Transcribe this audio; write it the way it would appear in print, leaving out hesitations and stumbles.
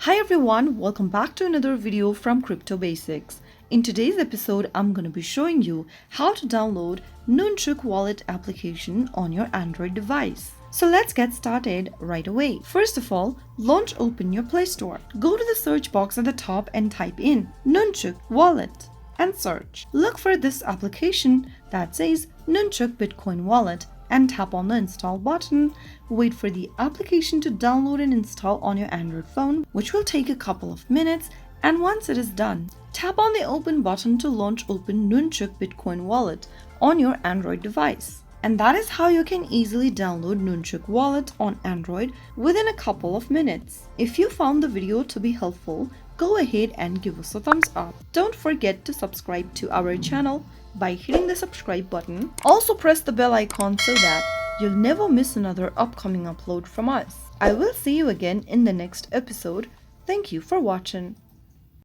Hi everyone, welcome back to another video from Crypto Basics. In today's episode, I'm going to be showing you how to download Nunchuk wallet application on your Android device. So let's get started right away. First of all, open your Play Store. Go to the search box at the top and type in Nunchuk wallet and search. Look for this application that says Nunchuk Bitcoin wallet and tap on the install button. Wait for the application to download and install on your Android phone, which will take a couple of minutes, and once it is done, tap on the open button to open Nunchuk Bitcoin wallet on your Android device. And that is how you can easily download Nunchuk wallet on Android within a couple of minutes. If you found the video to be helpful, go ahead and give us a thumbs up. Don't forget to subscribe to our channel by hitting the subscribe button. Also press the bell icon so that you'll never miss another upcoming upload from us. I will see you again in the next episode. Thank you for watching.